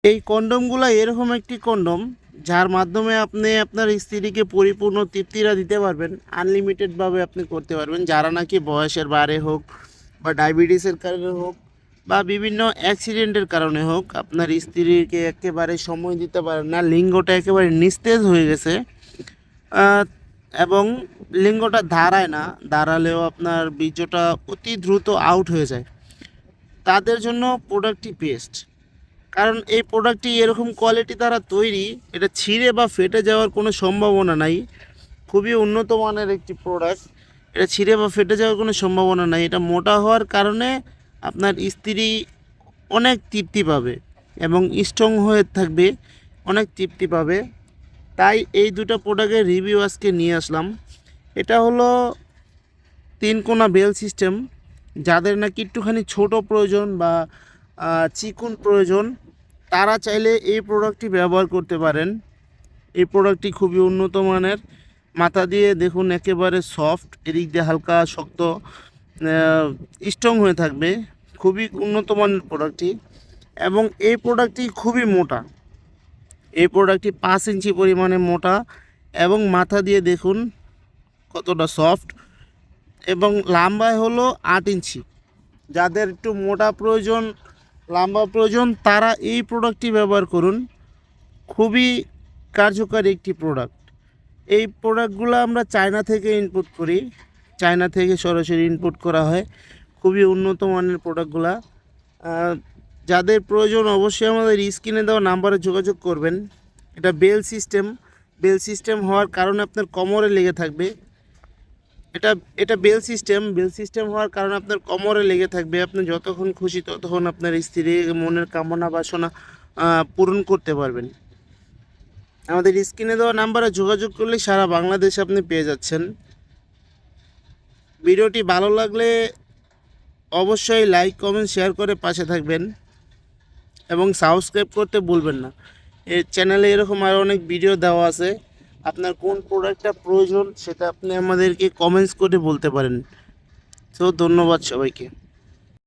এই কন্ডমগুলো এরকম একটি কন্ডম যার মাধ্যমে আপনি আপনার স্ত্রীকে পরিপূর্ণ তৃপ্তিটা দিতে পারবেন, আনলিমিটেডভাবে আপনি করতে পারবেন। যারা নাকি বয়সের বারে হোক বা ডায়াবেটিসের কারণে হোক বা বিভিন্ন অ্যাক্সিডেন্টের কারণে হোক আপনার স্ত্রীকে একেবারে সময় দিতে পারেন না, লিঙ্গটা একেবারে নিস্তেজ হয়ে গেছে, এবং লিঙ্গটা দাঁড়ায় না, দাঁড়ালেও আপনার বীর্যটা অতি দ্রুত আউট হয়ে যায়, তাদের জন্য প্রোডাক্টটি বেস্ট। কারণ এই প্রোডাক্টটি এরকম কোয়ালিটি দ্বারা তৈরি, এটা ছিঁড়ে বা ফেটে যাওয়ার কোনো সম্ভাবনা নাই। খুবই উন্নত মানের একটি প্রোডাক্ট, এটা ছিঁড়ে বা ফেটে যাওয়ার কোনো সম্ভাবনা নাই। এটা মোটা হওয়ার কারণে আপনার স্ত্রী অনেক তৃপ্তি পাবে এবং স্ট্রং হয়ে থাকবে, অনেক তৃপ্তি পাবে। তাই এই দুটো প্রোডাক্টের রিভিউ আজকে নিয়ে আসলাম। এটা হলো 3 কোনা বেল সিস্টেম। যাদের নাকি একটুখানি ছোট প্রয়োজন বা চিকন প্রয়োজন, তারা চাইলে এই প্রোডাক্টটি ব্যবহার করতে পারেন। এই প্রোডাক্টটি খুবই উন্নত মানের, মাথা দিয়ে দেখুন একেবারে সফট, এদিক দিয়ে হালকা শক্ত, স্ট্রং হয়ে থাকবে। খুবই উন্নত মানের প্রোডাক্টটি, এবং এই প্রোডাক্টটি খুবই মোটা। এই প্রোডাক্টটি 5 ইঞ্চি পরিমাণে মোটা, এবং মাথা দিয়ে দেখুন কতটা সফট, এবং লম্বায় হলো 8 ইঞ্চি। যাদের একটু মোটা প্রয়োজন, লম্বা প্রয়োজন, তারা এই প্রোডাক্টটি ব্যবহার করুন। খুবই কার্যকারী একটি প্রোডাক্ট। এই প্রোডাক্টগুলো আমরা চায়না থেকে ইনপুট করি, চায়না থেকে সরাসরি ইনপুট করা হয়। খুবই উন্নত মানের প্রোডাক্টগুলা। যাদের প্রয়োজন অবশ্যই আমাদের স্ক্রিনে দেওয়া নাম্বারে যোগাযোগ করবেন। এটা বেল সিস্টেম, বেল সিস্টেম হওয়ার কারণে আপনার কোমরে লেগে থাকবে। এটা এটা বেল সিস্টেম, বেল সিস্টেম হওয়ার কারণে আপনার কোমরে লেগে থাকবে। আপনি যতক্ষণ খুশি ততক্ষণ আপনার স্ত্রীর মনের কামনা বাসনা পূরণ করতে পারবেন। আমাদের স্ক্রিনে দেওয়া নাম্বারে যোগাযোগ করলে সারা বাংলাদেশে আপনি পেয়ে যাচ্ছেন। ভিডিওটি ভালো লাগলে অবশ্যই লাইক, কমেন্ট, শেয়ার করে পাশে থাকবেন, এবং সাবস্ক্রাইব করতে ভুলবেন না। এই চ্যানেলে এরকম আরও অনেক ভিডিও দেওয়া আছে। আপনার কোন প্রোডাক্টটা প্রয়োজন সেটা আপনি আমাদেরকে কমেন্টস করে বলতে পারেন। তো ধন্যবাদ সবাইকে।